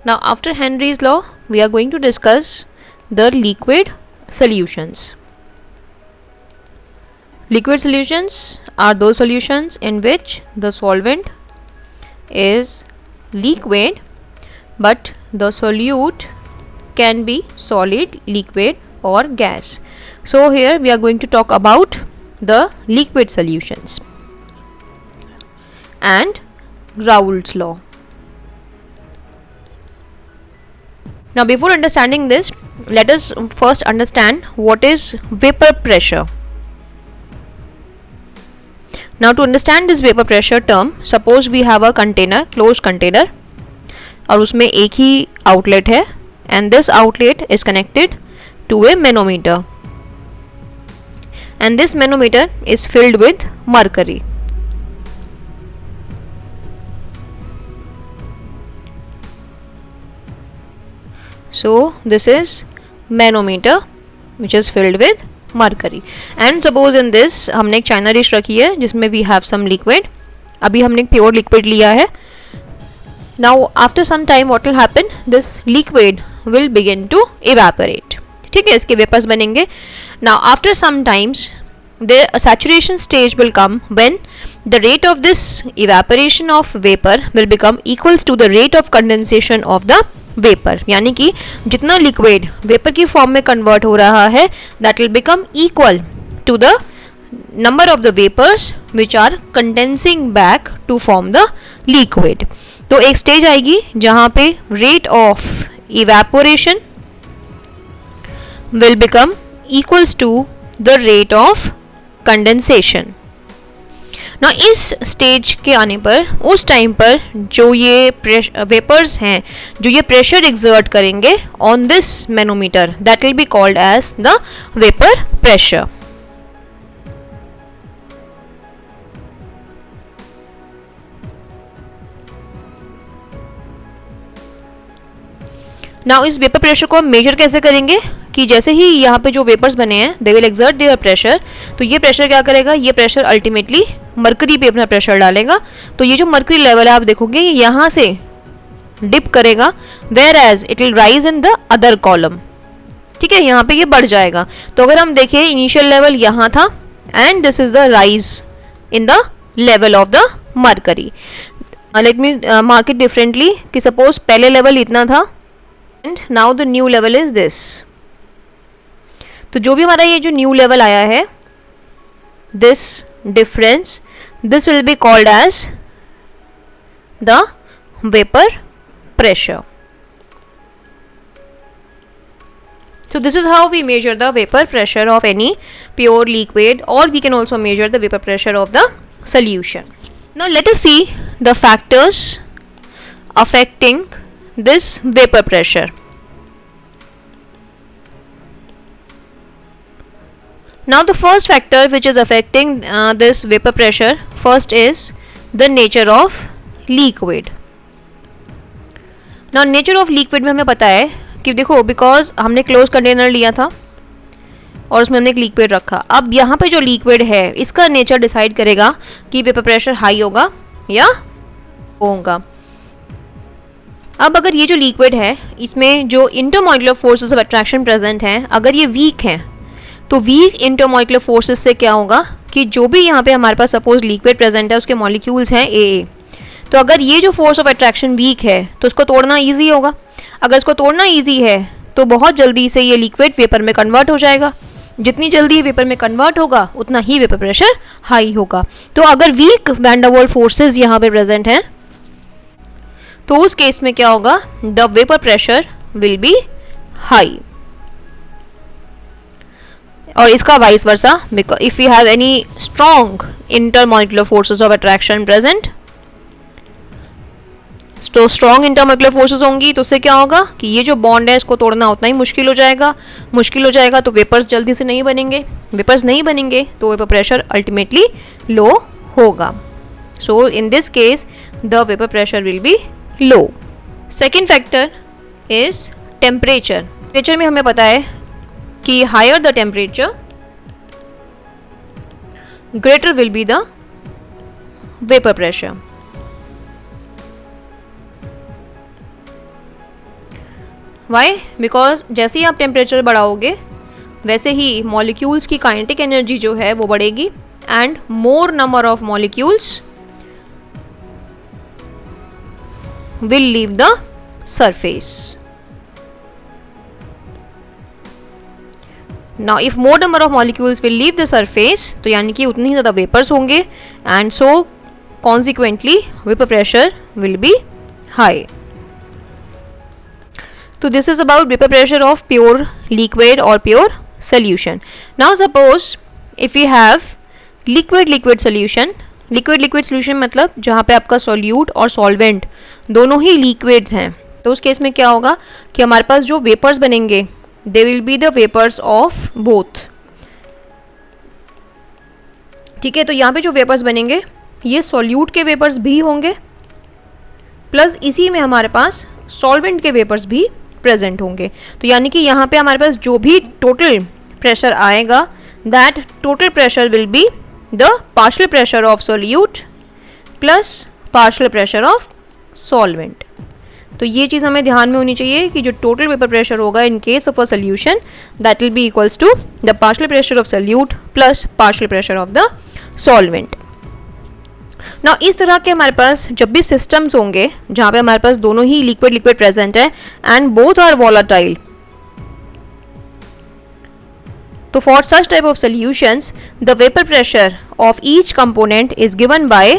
Now after Henry's law, we are going to discuss the liquid solutions. Liquid solutions are those solutions in which the solvent is liquid but the solute can be solid, liquid or gas. So here we are going to talk about the liquid solutions and Raoult's law. Now before understanding this, let us first understand what is vapor pressure. Now to understand this vapor pressure term, suppose we have a container, closed container, और उसमें एक ही outlet है and this outlet is connected to a manometer and this manometer is filled with mercury. So this is manometer which is filled with mercury and suppose in this हमने एक China dish रखी है जिसमें we have some liquid. अभी हमने एक pure liquid लिया है. Now after some time what will happen? This liquid will begin to evaporate. ठीक है, इसके वेपर्स बनेंगे. Now after some times the saturation stage will come when the rate of this evaporation of vapor will become equals to the rate of condensation of the vapour. यानी कि जितना liquid vapour की form में convert हो रहा है that will become equal to the number of the vapours which are condensing back to form the liquid. तो एक स्टेज आएगी जहां पे rate of evaporation will become equals to the rate of condensation. ना इस स्टेज के आने पर उस टाइम पर जो ये वेपर्स हैं जो ये प्रेशर एक्सर्ट करेंगे on this manometer that will be called as the vapour pressure. Now इस वेपर प्रेशर को हम मेजर कैसे करेंगे कि जैसे ही यहाँ पे जो वेपर्स बने हैं they will exert their pressure, तो ये प्रेशर क्या करेगा, ये प्रेशर अल्टीमेटली मरकरी पे अपना प्रेशर डालेगा. तो ये जो मरकरी लेवल है आप देखोगे ये यहाँ से डिप करेगा where as it will rise in the other column. ठीक है, यहाँ पे ये बढ़ जाएगा. तो अगर हम देखें इनिशियल लेवल यहाँ था and this is the rise in the level of the mercury. Let me mark it differently कि सपोज पहले लेवल इतना था and now the new level is this. तो जो भी हमारा ये जो न्यू लेवल आया है this difference this will be called as the vapour pressure. So this is how we measure the vapor pressure of any pure liquid, or we can also measure the vapor pressure of the solution. Now let us see the factors affecting this vapor pressure. Now the first factor which is affecting this vapor pressure first is the nature of liquid. Now nature of liquid में हमें पता है कि देखो because हमने close container लिया था और उसमें हमने एक लिक्विड रखा. अब यहाँ पे जो लिक्विड है इसका नेचर डिसाइड करेगा कि वेपर प्रेशर हाई होगा या होगा. अब अगर ये जो लिक्विड है इसमें जो intermolecular forces of attraction present हैं अगर ये वीक हैं तो वीक इंटरमॉलिक्यूलर फोर्सेस से क्या होगा कि जो भी यहाँ पे हमारे पास सपोज लिक्विड प्रेजेंट है उसके मॉलिक्यूल्स हैं ए. तो अगर ये जो फोर्स ऑफ अट्रैक्शन वीक है तो उसको तोड़ना ईजी होगा. अगर इसको तोड़ना ईजी है तो बहुत जल्दी से ये लिक्विड वेपर में कन्वर्ट हो जाएगा. जितनी जल्दी वेपर में कन्वर्ट होगा उतना ही वेपर प्रेशर हाई होगा. तो अगर weak van der Waals forces यहाँ पे प्रेजेंट हैं तो उस केस में क्या होगा, the vapour pressure will B high. और इसका vice versa, because if you have any strong intermolecular forces of attraction present, तो स्ट्रॉन्ग इंटरमॉलिक्यूलर फोर्सेस होंगी तो उससे क्या होगा कि ये जो बॉन्ड है इसको तोड़ना उतना ही मुश्किल हो जाएगा. तो वेपर्स जल्दी से नहीं बनेंगे, वेपर्स नहीं बनेंगे तो वेपर प्रेशर अल्टीमेटली लो होगा. So in this case the vapour pressure will be low. Second factor is temperature. Temperature में हमें पता है कि higher the temperature greater will be the vapour pressure. Why? Because जैसे ही आप टेम्परेचर बढ़ाओगे वैसे ही मॉलिक्यूल्स की काइनेटिक एनर्जी जो है वो बढ़ेगी and more number of molecules will leave the surface. Now if more number of molecules will leave the surface, तो यानी कि उतनी ही ज़्यादा वेपर्स होंगे and so consequently vapour pressure will B high. So this is about vapor pressure of pure liquid or pure solution. Now suppose if we have liquid solution, liquid solution मतलब जहाँ पे आपका solute और solvent दोनों ही liquids हैं, तो उस case में क्या होगा कि हमारे पास जो vapors बनेंगे they will be the vapors of both. ठीक है, तो यहाँ पे जो vapors बनेंगे ये solute के vapors भी होंगे प्लस इसी में हमारे पास solvent के vapors भी प्रेजेंट होंगे. तो यानी कि यहाँ पे हमारे पास जो भी टोटल प्रेशर आएगा that total pressure will be the partial pressure of solute plus partial pressure of solvent. तो ये चीज़ हमें ध्यान में होनी चाहिए कि जो टोटल वेपर प्रेशर होगा in case of a solution that will be equals to the partial pressure of solute plus partial pressure of the solvent. ना इस तरह के हमारे पास जब भी सिस्टम्स होंगे जहाँ पे हमारे पास दोनों ही लिक्विड प्रेजेंट है एंड बोथ आर वॉलेटाइल, तो for such type of solutions the vapour pressure of each component is given by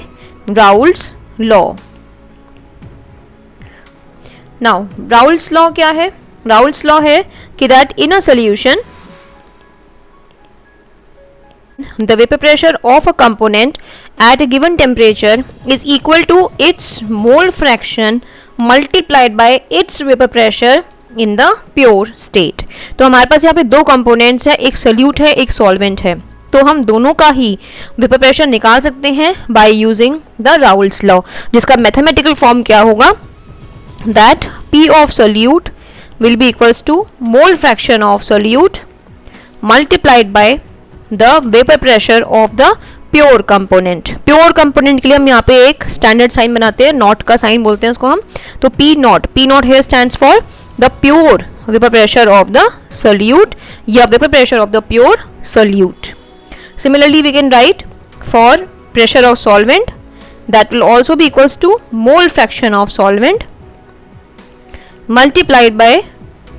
Raoult's law. Now Raoult's law क्या है? राउल्स लॉ है कि that in a solution the vapor pressure of a component at a given temperature is equal to its mole fraction multiplied by its vapor pressure in the pure state. तो हमारे पास यहाँ पे दो components है, एक solute है एक solvent है, तो हम दोनों का ही वेपर प्रेशर निकाल सकते हैं by using the Raoult's law, जिसका मैथमेटिकल फॉर्म क्या होगा that P of solute will be equals to mole fraction of solute multiplied by the vapour pressure of the pure component. Pure component के लिए हम यहाँ पे एक स्टैंडर्ड साइन बनाते हैं, नॉट का साइन बोलते हैं उसको हम. तो P not here stands for the pure vapor pressure of the solute या vapor pressure of the pure solute. Similarly we can write for pressure of solvent that will also be equals to mole fraction of solvent multiplied by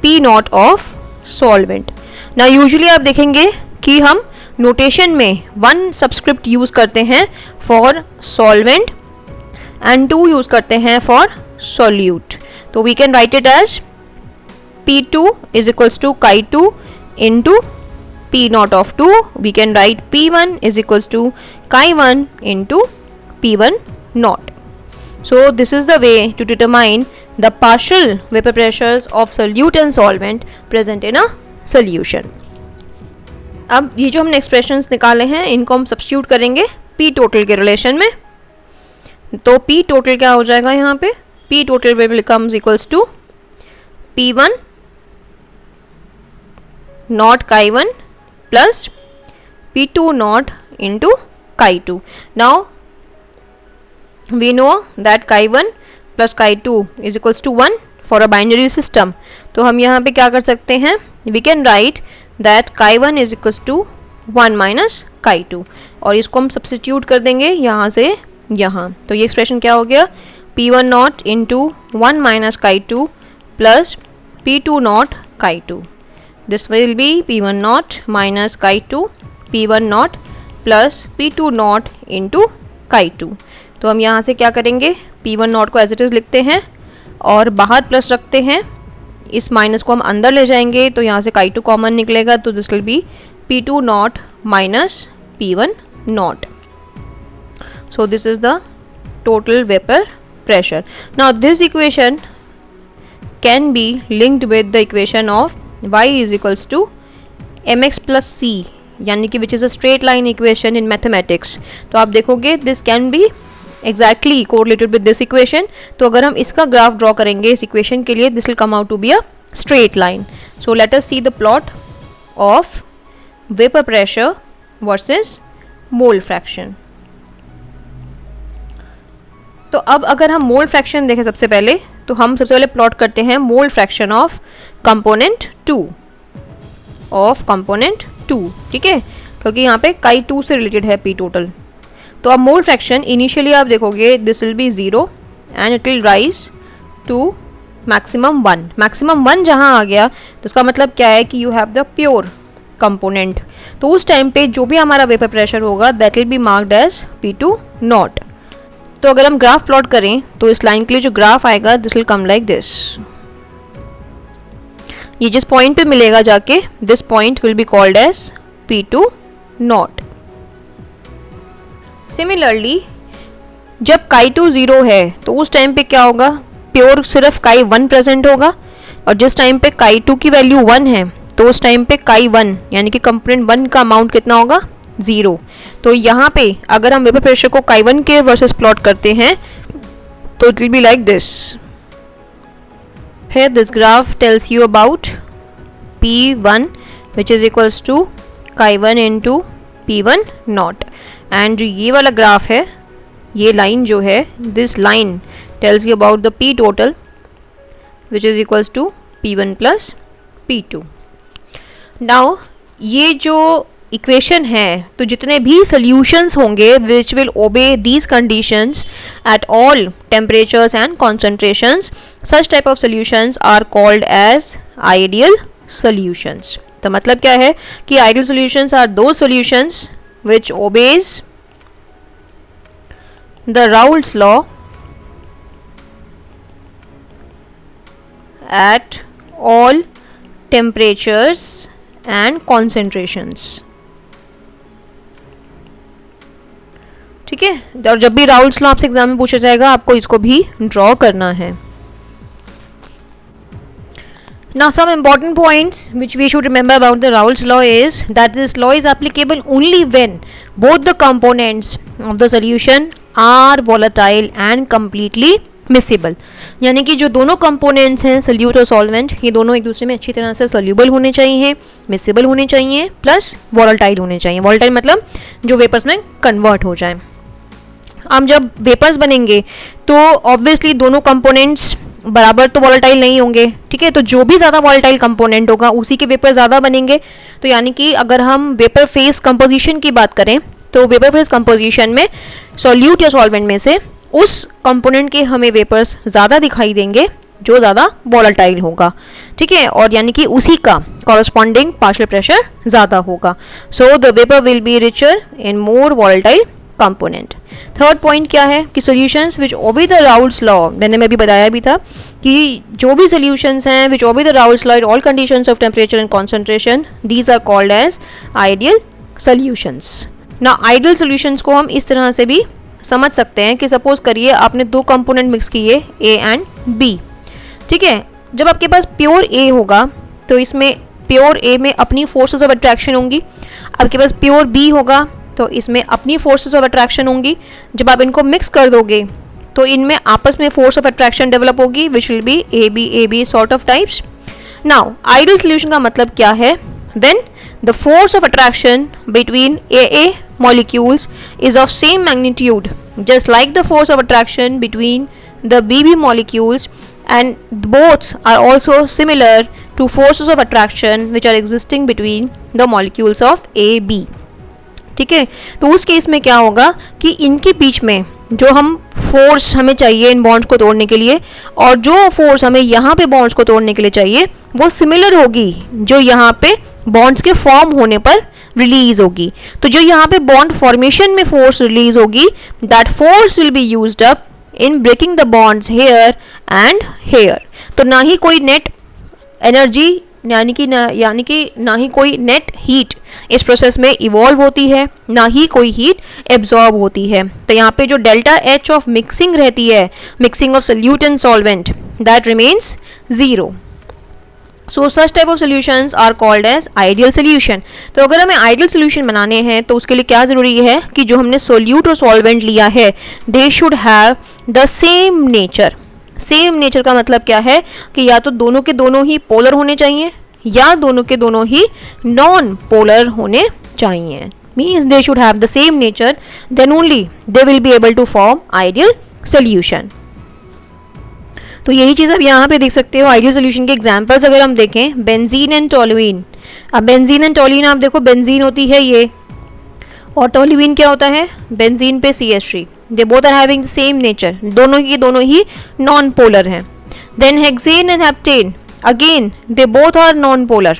P naught of solvent. Now usually आप देखेंगे कि हम notation में one subscript use करते हैं for solvent and two use करते हैं for solute. तो we can write it as P2 is equals to Chi2 into P naught of 2. We can write P1 is equals to Chi1 into P1 naught. So this is the way to determine the partial vapor pressures of solute and solvent present in a solution. अब ये जो हमने expressions निकाले हैं इनको हम substitute करेंगे P total के रिलेशन में. तो P टोटल क्या हो जाएगा यहाँ पे? P total will becomes equals to P1 nought Chi1 plus P2 nought into Chi2. Now we know that Chi1 plus Chi2 is equals to 1 for a binary system. तो हम यहाँ पे क्या कर सकते हैं? We can write that Chi1 is equals to 1 minus Chi2 और इसको हम सब्स्टिट्यूट कर देंगे यहाँ से यहाँ. तो ये एक्सप्रेशन क्या हो गया? P1 not into 1 minus Chi2 plus P2 not Chi2. This will B P1 not minus Chi2 P1 not plus P2 nought into Chi2. तो हम यहाँ से क्या करेंगे? P1 नॉट को एज इट इज़ लिखते हैं और बाहर प्लस रखते हैं, इस माइनस को हम अंदर ले जाएंगे तो यहाँ से Chi2 कॉमन निकलेगा. तो this will be P2 nought minus P1 nought. So this is the total vapour pressure. Now this equation can be linked with the equation of y is equals to mx plus c, यानी कि which is a straight line equation in mathematics. तो आप देखोगे this can be exactly correlated with this equation. तो अगर हम इसका graph draw करेंगे इस इक्वेशन के लिए this will come out to be a straight line. So let us see the plot of vapor pressure versus mole fraction. तो अब अगर हम मोल फ्रैक्शन देखें सबसे पहले, तो हम सबसे पहले प्लॉट करते हैं मोल fraction of component 2 of component 2, ठीक है, क्योंकि यहाँ पे काई 2 से रिलेटेड है पी टोटल। तो अब मोल फ्रैक्शन इनिशियली आप देखोगे this will be 0 and it will rise to maximum 1। Maximum 1 जहाँ आ गया तो उसका मतलब क्या है कि you have the pure component. तो उस टाइम पे जो भी हमारा वेपर प्रेशर होगा that will be marked as P2 nought. तो अगर हम ग्राफ प्लॉट करें तो इस लाइन के लिए जो ग्राफ आएगा this will come like this. ये जिस पॉइंट पे मिलेगा जाके this point will be called as P2 nought. Similarly जब काई 2 0 है तो उस टाइम पे क्या होगा, प्योर सिर्फ काई 1 प्रेजेंट होगा, और जिस टाइम पे काई 2 की वैल्यू 1 है तो उस टाइम पे काई 1 यानी कि कंपोनेंट 1 का अमाउंट कितना होगा, 0। तो यहाँ पे अगर हम वेपर प्रेशर को काई 1 के वर्सेस प्लॉट करते हैं तो it will be like this. फिर this graph tells you about P1 which is equals to chi 1 into P1 nought, and जो ये वाला ग्राफ है, ये लाइन जो है, this line tells you about the P total which is equals to P1 plus P2। Now ये जो equation है, तो जितने भी सॉल्यूशंस होंगे which will obey these conditions at all temperatures and concentrations, such type of solutions are called as ideal solutions. तो मतलब क्या है कि ideal solutions are those solutions which obeys the Raoult's law at all temperatures and concentrations, ठीक है। और जब भी राउल्ट्स लॉ आपसे एग्जाम में पूछा जाएगा आपको इसको भी ड्रॉ करना है। Now some important points which we should remember about the Raoult's law is that this law is applicable only when both the components of the solution are volatile and completely miscible, यानी कि जो दोनों components हैं solute और solvent, ये दोनों एक दूसरे में अच्छी तरह से सोल्यूबल होने चाहिए, मिसिबल होने चाहिए, प्लस वॉलेटाइल होने चाहिए। वॉलेटाइल मतलब जो वेपर्स में कन्वर्ट हो जाए। अब जब वेपर्स बनेंगे तो ऑब्वियसली दोनों कंपोनेंट्स बराबर तो वॉलेटाइल नहीं होंगे, ठीक है। तो जो भी ज़्यादा वॉलेटाइल कंपोनेंट होगा उसी के वेपर ज़्यादा बनेंगे। तो यानी कि अगर हम वेपर फेज कंपोजिशन की बात करें तो वेपर फेज कंपोजिशन में सॉल्यूट या सॉल्वेंट में से उस कंपोनेंट के हमें वेपर्स ज़्यादा दिखाई देंगे जो ज़्यादा वॉलेटाइल होगा, ठीक है, और यानी कि उसी का कॉरस्पॉन्डिंग पार्शियल प्रेशर ज़्यादा होगा। So the vapour will be richer in more volatile component. Third point क्या है कि solutions which obey the Raoult's law, मैंने अभी बताया भी था कि जो भी सॉल्यूशंस हैं which obey the Raoult's law in all conditions of temperature and concentration, these are called as ideal solutions. ना आइडियल सॉल्यूशंस को हम इस तरह से भी समझ सकते हैं कि सपोज करिए आपने दो कंपोनेंट मिक्स किए A एंड B, ठीक है। जब आपके पास प्योर A होगा तो इसमें प्योर A में अपनी फोर्सेस ऑफ अट्रैक्शन होंगी, आपके पास प्योर B होगा तो इसमें अपनी फोर्सेस ऑफ अट्रैक्शन होंगी। जब आप इनको मिक्स कर दोगे तो इनमें आपस में फोर्स ऑफ अट्रैक्शन डेवलप होगी which will be AB sort of types. Now ideal solution का मतलब क्या है, then the force of attraction between AA molecules is of same magnitude just like the force of attraction between the BB molecules, and both are also similar to forces of attraction which are existing between the molecules of AB, ठीक है। तो उस case में क्या होगा कि इनके बीच में जो हम फोर्स हमें चाहिए इन बॉन्ड्स को तोड़ने के लिए और जो फोर्स हमें यहाँ पे बॉन्ड्स को तोड़ने के लिए चाहिए वो सिमिलर होगी जो यहाँ पे बॉन्ड्स के फॉर्म होने पर रिलीज होगी। तो जो यहाँ पे बॉन्ड फॉर्मेशन में फोर्स रिलीज होगी that force will be used up in breaking the bonds here and here. तो ना ही कोई नेट एनर्जी यानी कि ना ही कोई नेट हीट इस प्रोसेस में इवॉल्व होती है, ना ही कोई हीट एब्जॉर्ब होती है। तो यहाँ पे जो डेल्टा एच ऑफ मिक्सिंग रहती है, mixing of solute and solvent, that remains zero. So such type of solutions are called as ideal solution. तो अगर हमें आइडियल सोल्यूशन बनाने हैं तो उसके लिए क्या ज़रूरी है कि जो हमने सोल्यूट और सॉल्वेंट लिया है दे should have the same nature. Same nature का मतलब क्या है कि या तो दोनों के दोनों ही पोलर होने चाहिए या दोनों के दोनों ही नॉन पोलर होने चाहिए। Means they should have the same nature, then only they will be able to form ideal solution. तो यही चीज़ आप यहाँ पे देख सकते हो। आइडियल सोल्यूशन के एग्जांपल्स अगर हम देखें, बेंजीन एंड टोलुइन। अब बेंजीन एंड टोलुइन आप देखो, बेंजीन होती है ये, और टोलुइन क्या होता है, बेंजीन पे CH3। They both are having the same nature, दोनों ही नॉन पोलर हैं। Then hexane and heptane, again they both are non polar,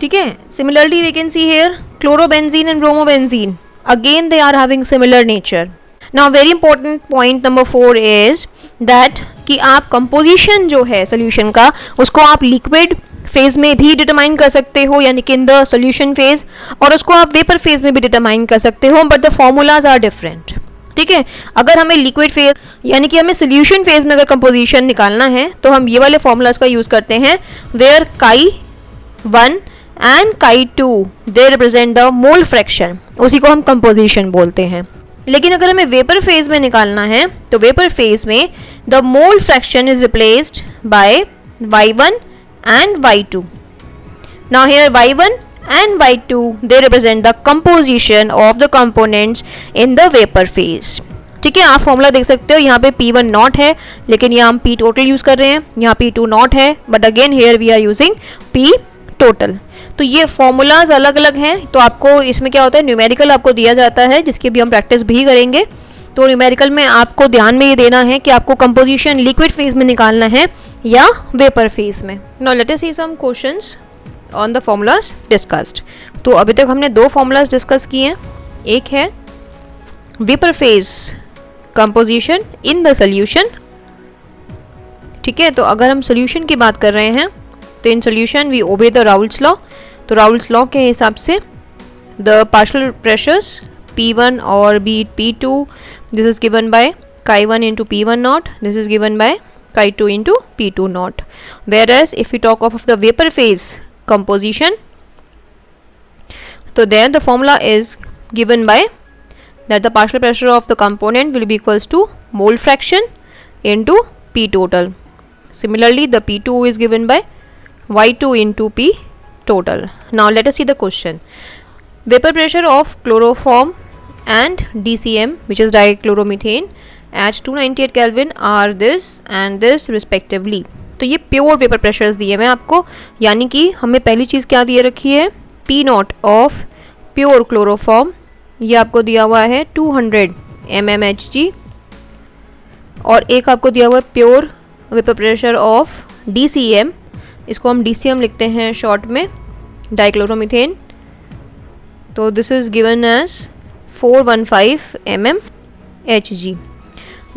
ठीक है। Similarly we can see here chlorobenzene and bromobenzene, again they are having similar nature. Now very important point number 4 is that कि आप composition जो है solution का, उसको आप liquid phase में भी डिटरमाइन कर सकते हो, यानी कि इन द सोल्यूशन फेज, और उसको आप वेपर फेज में भी डिटरमाइन कर सकते हो, but the formulas are different, ठीक है। अगर हमें लिक्विड फेज यानी कि हमें सोल्यूशन फेज में अगर कंपोजिशन निकालना है तो हम ये वाले फॉर्मूलाज का यूज करते हैं, where chi1 and chi2 they represent the mole fraction, उसी को हम कंपोजिशन बोलते हैं। लेकिन अगर हमें वेपर फेज में निकालना है तो वेपर फेज में the mole fraction is replaced by y1 and y2. Now here y1 and y2 they represent the composition of the components in the vapor phase. ठीक है, आप फॉर्मूला देख सकते हो, यहाँ पे P1 नॉट है, लेकिन यहाँ हम P टोटल यूज कर रहे हैं, यहाँ P2 नॉट है, but again here we are using P total. तो ये फॉर्मूलाज अलग अलग हैं। तो आपको इसमें क्या होता है, न्यूमेरिकल आपको दिया जाता है, जिसकी भी हम प्रैक्टिस भी करेंगे। तो न्यूमेरिकल में आपको ध्यान में ये देना है कि आपको कंपोजिशन लिक्विड फेज में निकालना है या वेपर फेज में। Now let us see some questions on the formulas discussed. तो अभी तक हमने 2 फॉर्मूलाज डिस्कस किए हैं, एक है vapour phase composition in the solution, ठीक है। तो अगर हम सोल्यूशन की बात कर रहे हैं तो in solution we obey the Raoult's law. तो राउल्स लॉ के हिसाब से द पार्शियल प्रेशर्स P1 और be it P2, this is given by chi1 into P1 naught, this is given by chi2 into P2 naught. Whereas if we talk of the vapor phase composition, so there the formula is given by that the partial pressure of the component will be equals to mole fraction into P total. Similarly the P2 is given by y2 into P total. Now let us see the question. Vapor pressure of chloroform and DCM, which is dichloromethane, at 298 Kelvin are this and this respectively. तो ये pure vapour pressures दिए मैं आपको, यानी कि हमें पहली चीज़ क्या दिए रखी है, P not of pure chloroform, ये आपको दिया हुआ है 200 mmHg, और एक आपको दिया हुआ है pure vapour pressure of DCM, इसको हम DCM लिखते हैं शॉर्ट में, डाइक्लोरोमीथेन। तो this is given as 415 mmHg.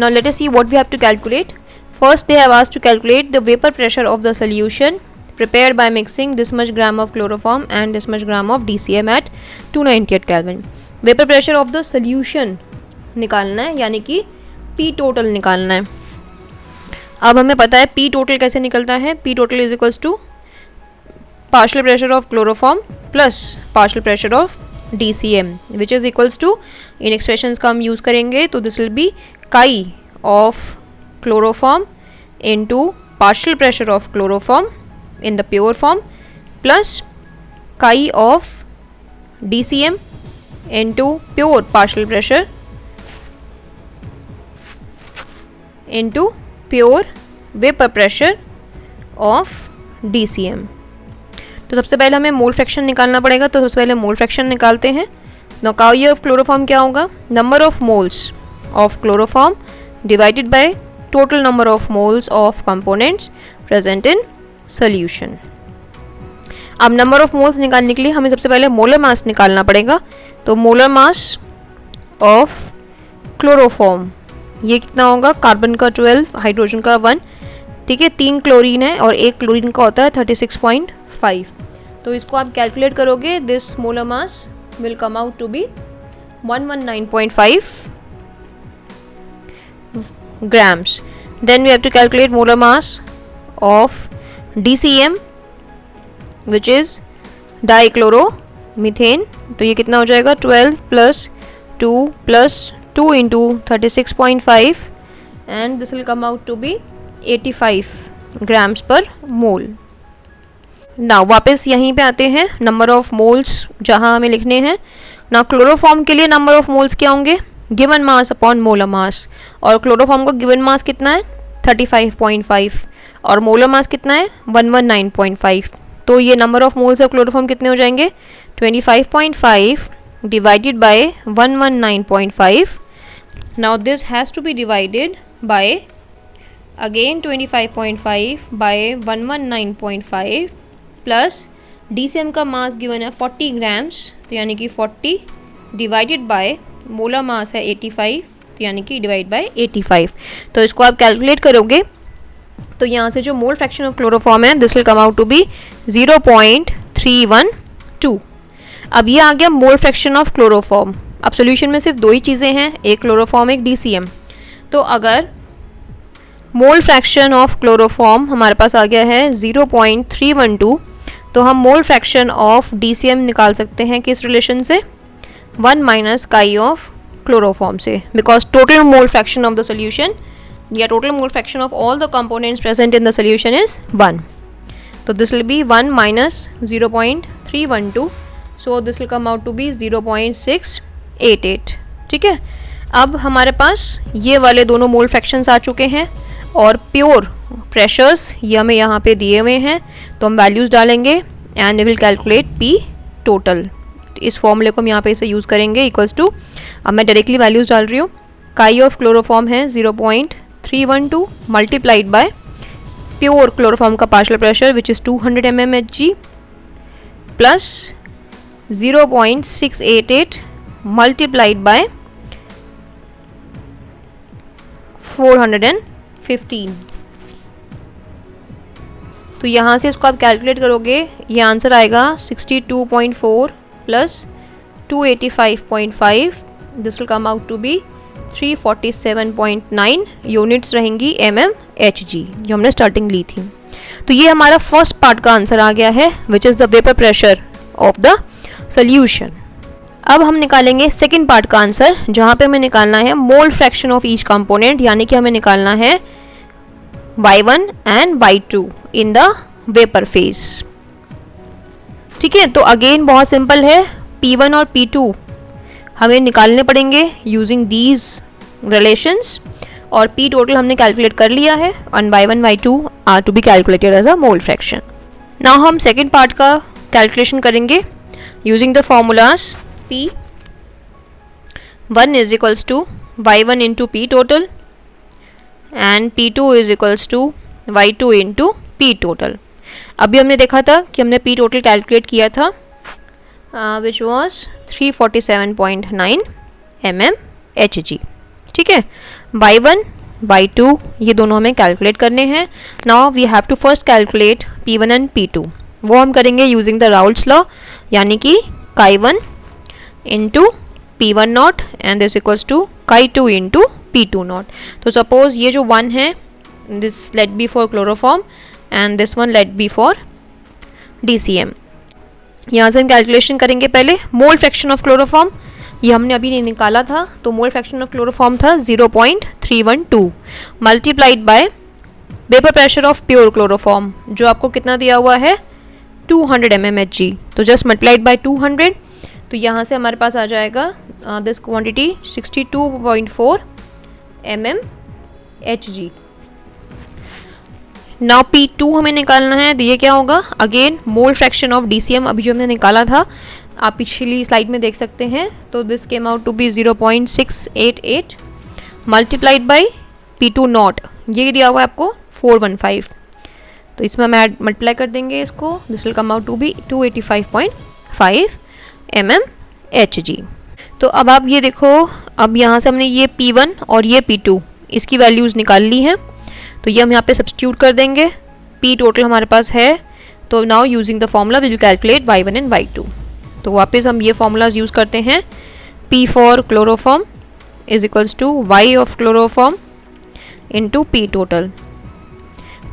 Now let us see what we have to calculate. First they have asked to calculate the vapor pressure of the solution prepared by mixing this much gram of chloroform and this much gram of DCM at 298 Kelvin. Vapor pressure of the solution निकालना है, यानी कि P total निकालना है। अब हमें पता है P total कैसे निकलता है, P total is equals to partial pressure of chloroform plus partial pressure of DCM, which is equals to, in expressions का हम यूज़ करेंगे तो this will B chi of chloroform into partial pressure of chloroform in the pure form plus chi of DCM into pure partial pressure into pure vapor pressure of DCM. तो सबसे पहले हमें mole fraction निकालना पड़ेगा, तो सबसे पहले mole fraction निकालते हैं। नाउ काई ऑफ क्लोरोफॉर्म क्या होगा, number of moles of chloroform divided by total number of moles of components present in solution. अब नंबर ऑफ मोल्स निकालने के लिए हमें सबसे पहले मोलर मास निकालना पड़ेगा। तो मोलर मास ऑफ क्लोरोफॉर्म ये कितना होगा, कार्बन का 12, हाइड्रोजन का 1, ठीक है, 3 क्लोरीन है और 1 क्लोरीन का होता है 36.5। तो इसको आप कैलकुलेट करोगे, this molar mass will come out to be 119.5 grams. Then we have to calculate molar mass of DCM, which is dichloromethane. तो ये कितना हो जाएगा, 12 plus 2 plus 2 into 36.5 and this will come out to be 85 grams per mole. Now वापस यहीं पे आते हैं, नंबर ऑफ मोल्स जहाँ हमें लिखने हैं। ना क्लोरोफॉर्म के लिए नंबर ऑफ मोल्स क्या होंगे, given mass upon molar mass, और क्लोरोफॉर्म का गिवन मास कितना है 35.5 और मोलर मास कितना है 119.5। तो ये number of moles of chloroform कितने हो जाएंगे 25.5 divided by 119.5. Now this has to be divided by again 25.5 by 119.5 plus DCM का मास गिवन है 40 ग्राम्स, तो यानी कि 40 डिवाइडेड बाय मोलर मास है 85, तो यानी कि डिवाइड बाय 85। तो इसको आप कैलकुलेट करोगे तो यहाँ से जो मोल फ्रैक्शन ऑफ क्लोरोफॉर्म है this will come out to be 0.312। अब ये आ गया मोल फ्रैक्शन ऑफ क्लोरोफॉर्म। अब सोल्यूशन में सिर्फ दो ही चीज़ें हैं, एक क्लोरोफॉर्म एक DCM। तो अगर मोल फ्रैक्शन ऑफ क्लोरोफॉर्म हमारे पास आ गया है 0.312, तो हम मोल फ्रैक्शन ऑफ DCM निकाल सकते हैं किस रिलेशन से 1 माइनस काई ऑफ क्लोरोफॉर्म से, because total mole fraction of the solution या total mole fraction of all the components present in the solution is 1। तो this will be 1 minus 0.312, so this will come out to be 0.688। ठीक है, अब हमारे पास ये वाले दोनों मोल फ्रैक्शंस आ चुके हैं और प्योर प्रेशर्स ये हमें यहाँ पे दिए हुए हैं, तो हम वैल्यूज़ डालेंगे and we will calculate P total. इस फॉर्मूले को हम यहाँ पे इसे यूज़ करेंगे इक्वल्स टू, अब मैं डायरेक्टली वैल्यूज़ डाल रही हूँ। काई ऑफ क्लोरोफॉर्म है 0.312 मल्टीप्लाइड बाय प्योर क्लोरोफॉर्म का partial pressure which is 200 mmHg plus 0.688 multiplied by 415। तो यहाँ से इसको आप कैलकुलेट करोगे, ये आंसर आएगा 62.4 plus 285.5, this will come out to be 347.9 units रहेंगी mmHg जो हमने स्टार्टिंग ली थी। तो ये हमारा फर्स्ट पार्ट का आंसर आ गया है which is the vapour pressure of the solution. अब हम निकालेंगे सेकेंड पार्ट का आंसर, जहाँ पे हमें निकालना है मोल फ्रैक्शन ऑफ ईच कंपोनेंट, यानी कि हमें निकालना है y1 and y2 in the vapour phase. ठीक है, तो अगेन बहुत सिंपल है, P1 और P2 हमें निकालने पड़ेंगे यूजिंग दीज रिलेशंस, और P टोटल हमने कैलकुलेट कर लिया है and y1 y2 are to be calculated as a mole fraction. Now हम सेकेंड पार्ट का कैलकुलेशन करेंगे using the formulas P1 is equals to y1 into P total and P2 is equals to y2 into P total। अभी हमने देखा था कि हमने P total calculate किया था which was 347.9 mmHg। ठीक है, y1 y2 ये दोनों हमें कैलकुलेट करने हैं। Now we have to first calculate P1 and P2, वो हम करेंगे यूजिंग द राउल्ट्स लॉ, यानी कि chi1 into P1 nought and this equals to chi2 into P2 nought. तो सपोज ये जो 1 है this let be for chloroform and this one let be for DCM। यहाँ से हम कैलकुलेशन करेंगे पहले मोल फ्रैक्शन ऑफ क्लोरोफॉर्म, ये हमने अभी नहीं निकाला था, तो मोल फ्रैक्शन ऑफ क्लोरोफॉर्म था 0.312 multiplied by vapour pressure of pure chloroform जो आपको कितना दिया हुआ है 200 mmHg, तो जस्ट मल्टीप्लाइड बाय 200, तो यहाँ से हमारे पास आ जाएगा this quantity 62.4 mmHg। Now P2 हमें निकालना है, तो ये क्या होगा again mole fraction of DCM, अभी जो हमने निकाला था आप पिछली स्लाइड में देख सकते हैं, तो this came out to be 0.688 multiplied by P2 nought, ये दिया हुआ है आपको 415, तो इसमें हम ऐड मल्टीप्लाई कर देंगे इसको, this will come out to be 285.5 mmHg। तो अब आप ये देखो, अब यहाँ से हमने ये P1 और ये P2 इसकी वैल्यूज़ निकाल ली हैं, तो ये हम यहाँ पे सब्स्टिट्यूट कर देंगे। P टोटल हमारे पास है, तो now using the formula we will calculate y1 and y2। तो वापस हम ये फॉर्मूलाज यूज़ करते हैं, P for chloroform is equals to y of chloroform into P total.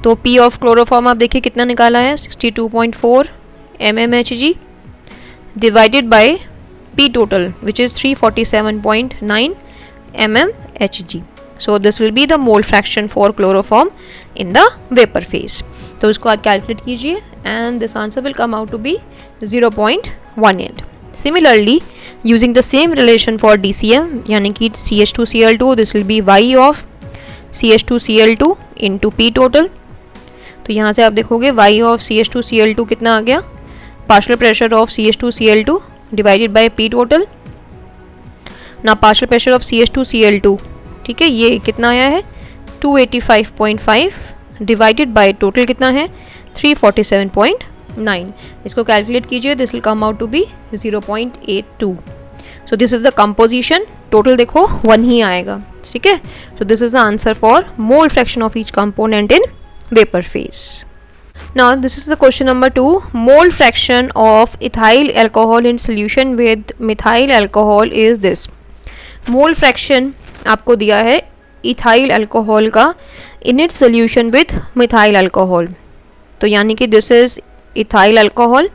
तो P ऑफ क्लोरोफॉर्म आप देखिए कितना निकाला है 62.4 mmHg divided by P total which is 347.9 mmHg। So this will be the mole fraction for chloroform in the vapor phase। तो इसको आप calculate कीजिए and this answer will come out to be 0.18। Similarly, using the same relation for DCM, यानी कि CH2Cl2, this will be Y of CH2Cl2 into P total. तो यहाँ से आप देखोगे Y of CH2Cl2 कितना आ गया, partial pressure of CH2Cl2 divided by P total. ना partial pressure of CH2Cl2, ठीक है, ये कितना आया है 285.5 डिवाइडेड बाय टोटल कितना है 347.9. इसको कैलकुलेट कीजिए, this will come out to be 0.82. So this is the composition. Total देखो 1 ही आएगा, ठीक है. So this is the answer for mole fraction of each component in vapour phase. Now this is the question number 2. Mole fraction of ethyl alcohol in solution with methyl alcohol is this. Mole fraction आपको दिया है ethyl alcohol का in it solution with methyl alcohol. तो यानी कि this is ethyl alcohol,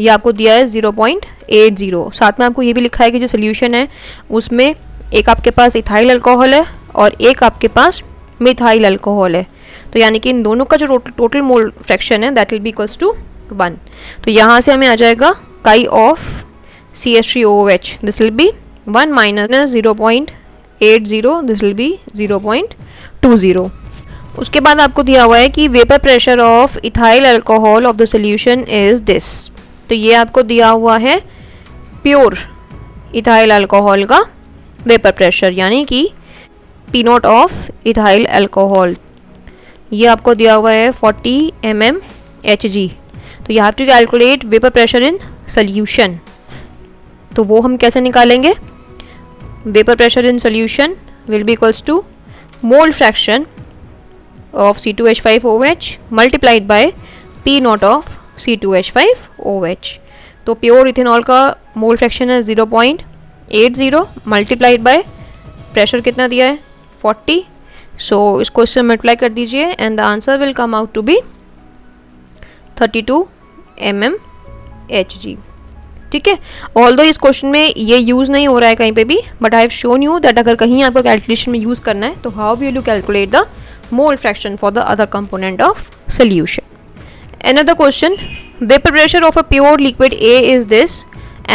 ये आपको दिया है 0.80. साथ में आपको ये भी लिखा है कि जो सोल्यूशन है उसमें एक आपके पास इथाइल अल्कोहल है और एक आपके पास मिथाइल अल्कोहल है. तो यानी कि इन दोनों का जो टोटल मोल फ्रैक्शन है that will be equals to 1. तो यहाँ से हमें आ जाएगा chi of CH3OH, this will be 1 minus 0.80, this will be 0.20. उसके बाद आपको दिया हुआ है कि vapour pressure of ethyl alcohol of the solution is this. तो ये आपको दिया हुआ है प्योर इथाइल अल्कोहल का वेपर प्रेशर, यानी कि P not of ethyl alcohol. ये आपको दिया हुआ है 40 mmHg. तो you have to calculate vapour pressure in solution. तो वो हम कैसे निकालेंगे, vapour pressure in solution will be equals to mole fraction of C2H5OH multiplied by P not of C2H5OH. तो प्योर इथेनॉल का मोल फ्रैक्शन है 0.80 मल्टीप्लाइड बाय प्रेशर कितना दिया है 40. सो इसको इससे मल्टीप्लाई कर दीजिए and the answer will come out to be 32 mmHg. ठीक है. ऑल्दो इस क्वेश्चन में ये यूज़ नहीं हो रहा है कहीं पे भी, but I have shown you that अगर कहीं आपको कैलकुलेशन में यूज़ करना है तो how will you calculate the mole fraction for the other component of solution. Another question, vapor pressure of a pure liquid A is this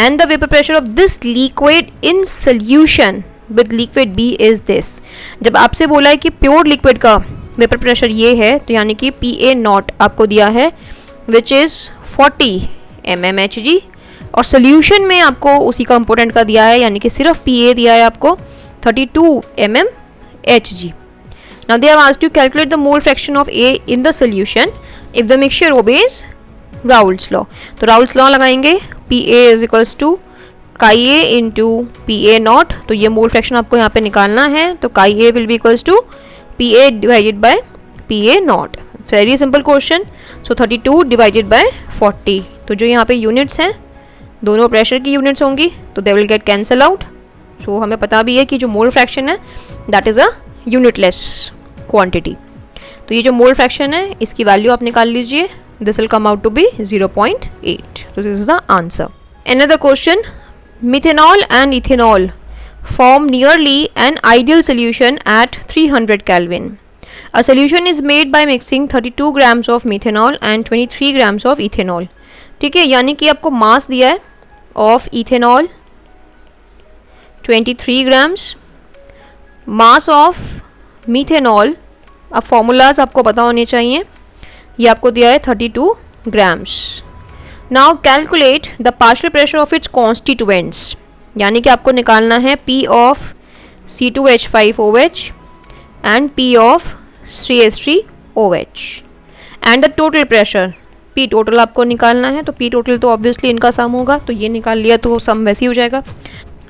and the vapor pressure of this liquid in solution with liquid B is this. जब आपसे बोला है कि pure liquid का vapour pressure ये है तो यानी कि PA नॉट आपको दिया है which is 40 mmHg और सोल्यूशन में आपको उसी कंपोनेंट का दिया है यानी कि सिर्फ PA दिया है आपको 32 mmHg. Now they have asked you to calculate the mole fraction of A in the solution if the mixture obeys Raoult's law. तो Raoult's law लगाएंगे, PA is equals to chi A into PA naught. तो ये mole fraction आपको यहाँ पे निकालना है, तो chi A will be equals to PA divided by PA naught. Very simple question. So 32 divided by 40. तो जो यहाँ पे यूनिट्स हैं दोनों प्रेशर की यूनिट्स होंगी तो they will get cancel out. So हमें पता भी है कि जो मोल फ्रैक्शन है that is a unitless quantity. तो ये जो मोल फ्रैक्शन है इसकी वैल्यू आप निकाल लीजिए, this will come out to be 0.8. तो this is the answer. Another question, methanol and ethanol form nearly an ideal solution at 300 Kelvin. A solution is made by mixing 32 grams of methanol and 23 grams of ethanol. ठीक है, यानी कि आपको मास दिया है of ethanol 23 grams, mass of methanol, अब formulas आपको पता होने चाहिए, ये आपको दिया है 32 grams. Now calculate the partial pressure of its constituents, यानी कि आपको निकालना है P of C2H5OH and P of CH3OH and the total pressure. P total आपको निकालना है, तो P टोटल तो ऑब्वियसली इनका सम होगा, तो ये निकाल लिया तो सम वैसे ही हो जाएगा.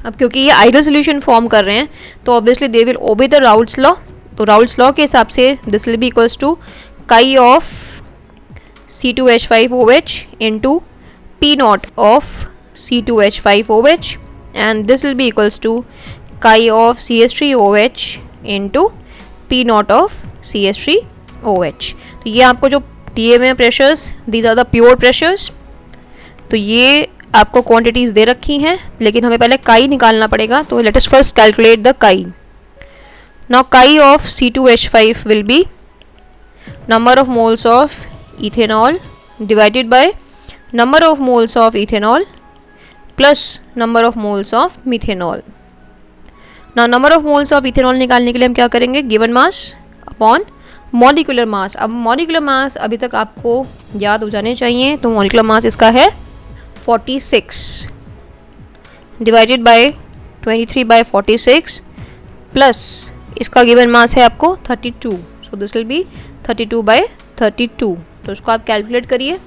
अब क्योंकि ये आइडियल सोल्यूशन फॉर्म कर रहे हैं तो obviously they will obey the Raoult's law. तो राउल्ट्स लॉ के हिसाब से this will be equals to chi of C2H5OH into P not of C2H5OH and this will be equals to chi of CH3OH into P not of CH3OH. तो ये आपको जो दिए हुए pressures, these are the pure pressures. तो ये आपको quantities दे रखी हैं, लेकिन हमें पहले काई निकालना पड़ेगा. तो let us first calculate the काई. नाउ काई of C2H5 will be number of moles of ethanol divided by number of moles of ethanol plus number of moles of methanol. Now number of moles of ethanol निकालने के लिए हम क्या करेंगे, given mass upon molecular mass. अब molecular mass अभी तक आपको याद हो जाने चाहिए, तो मॉलिक्यूलर मास इसका है 46 डिवाइडेड बाय 23/46 प्लस इसका गिवन मास है आपको 32. So this will be 32/32. तो उसको आप कैलकुलेट करिए.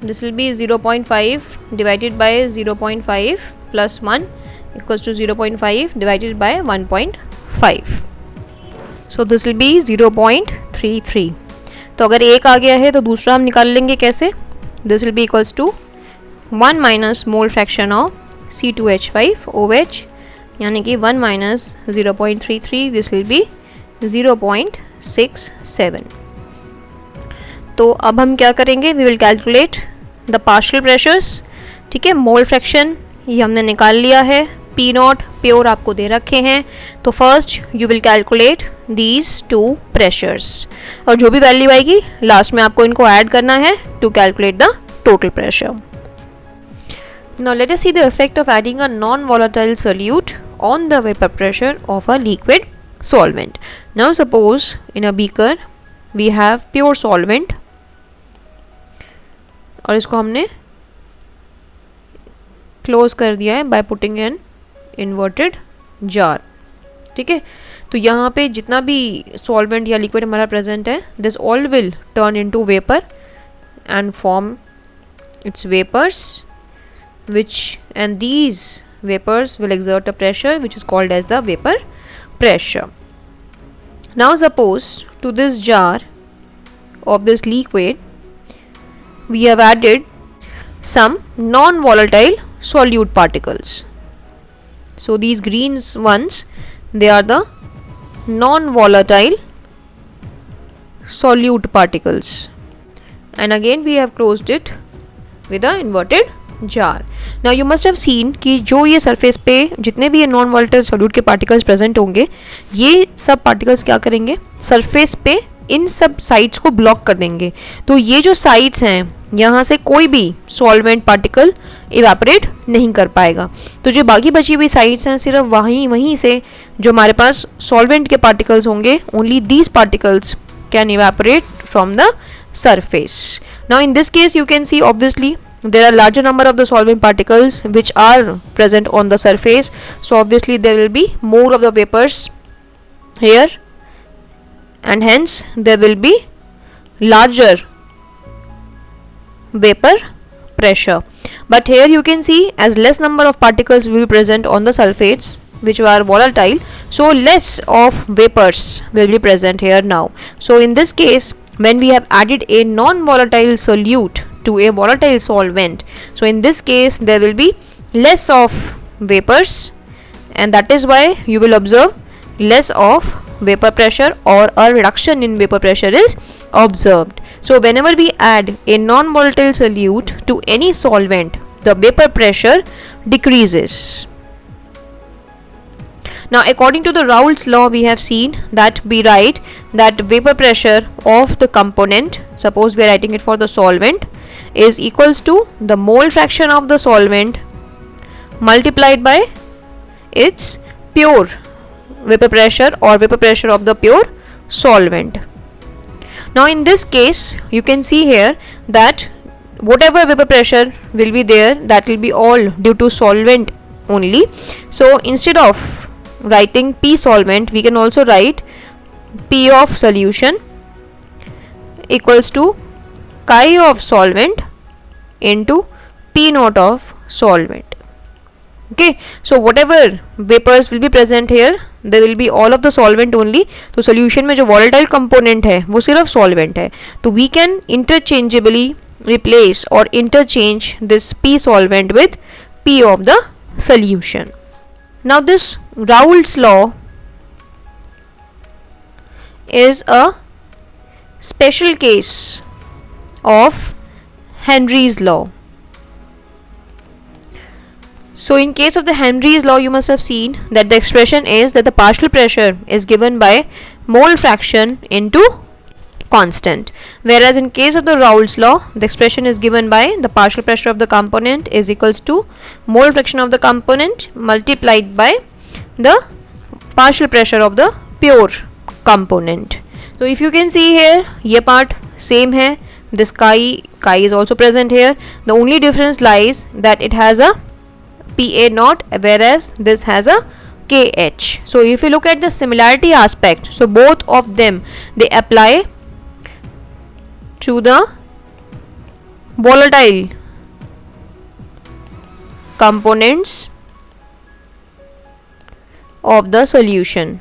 This will be 0.5 divided by 0.5 plus 1 equals to 0.5 divided by 1.5. So this will be 0.33. तो अगर एक आ गया है तो दूसरा हम निकाल लेंगे कैसे. This will be equals to 1 minus mole fraction of C2H5OH यानी कि 1 माइनस 0.33. This will B 0.67. तो अब हम क्या करेंगे, we will calculate the partial pressures. ठीक है, मोल फ्रैक्शन ये हमने निकाल लिया है, पी नॉट प्योर आपको दे रखे हैं. तो first you will calculate these two pressures और जो भी वैल्यू आएगी लास्ट में आपको इनको ऐड करना है to calculate the total pressure. Now let us see the effect of adding a non-volatile solute on the vapor pressure of a liquid solvent. Now suppose in a beaker we have pure solvent और इसको हमने close कर दिया है by putting an inverted jar. ठीक है, तो यहाँ पे जितना भी सॉल्वेंट या लिक्विड हमारा प्रेजेंट है, this all will turn into vapour and form its vapours which and these vapors will exert a pressure which is called as the vapor pressure. Now suppose to this jar of this liquid we have added some non-volatile solute particles. So these green ones, they are the non-volatile solute particles, and again we have closed it with a inverted jar. Now you must have seen कि जो ये surface पे जितने भी ये non volatile solute के particles present होंगे, ये सब पार्टिकल्स क्या करेंगे, सरफेस पे इन सब साइड्स को ब्लॉक कर देंगे. तो ये जो साइड्स हैं यहाँ से कोई भी सॉल्वेंट पार्टिकल इवेपोरेट नहीं कर पाएगा. तो जो बाकी बची हुई साइड्स हैं सिर्फ वहीं से जो हमारे पास सॉल्वेंट के पार्टिकल्स होंगे, only these particles can evaporate from the surface. Now in this case you can see obviously there are larger number of the solvent particles which are present on the surface, so obviously there will be more of the vapors here and hence there will be larger vapor pressure. But here you can see as less number of particles will be present on the sulfates which are volatile, so less of vapors will be present here now. So in this case when we have added a non-volatile solute to a volatile solvent, so in this case there will be less of vapors and that is why you will observe less of vapor pressure or a reduction in vapor pressure is observed. So whenever we add a non-volatile solute to any solvent, the vapor pressure decreases. Now according to the Raoult's law we have seen that we write that vapor pressure of the component, suppose we are writing it for the solvent, is equals to the mole fraction of the solvent multiplied by its pure vapor pressure or vapor pressure of the pure solvent. Now in this case you can see here that whatever vapor pressure will be there, that will be all due to solvent only. So instead of writing P solvent we can also write P of solution equals to chi of solvent into P naught of solvent. Okay, so whatever vapors will be present here, there will be all of the solvent only. तो solution में जो volatile component है वो सिर्फ solvent है, तो we can interchangeably replace or interchange this P solvent with P of the solution. Now this Raoult's law is a special case of Henry's law. So in case of the Henry's law you must have seen that the expression is that the partial pressure is given by mole fraction into constant. Whereas in case of the Raoult's law, the expression is given by the partial pressure of the component is equals to mole fraction of the component multiplied by the partial pressure of the pure component. So if you can see here, ये part same है, this chi is also present here. The only difference lies that it has a PA naught whereas this has a KH. So if you look at the similarity aspect, so both of them they apply to the volatile components of the solution.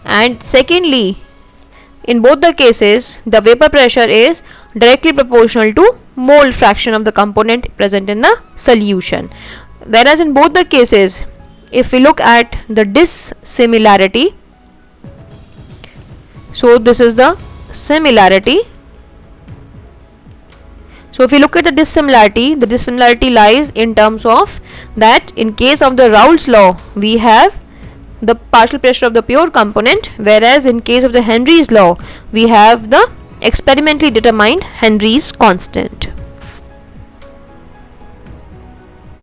And secondly, in both the cases the vapor pressure is directly proportional to mole fraction of the component present in the solution. Whereas in both the cases, if we look at the dissimilarity, so this is the similarity. So if you look at the dissimilarity lies in terms of that in case of the Raoult's law we have the partial pressure of the pure component, whereas in case of the Henry's law we have the experimentally determined Henry's constant.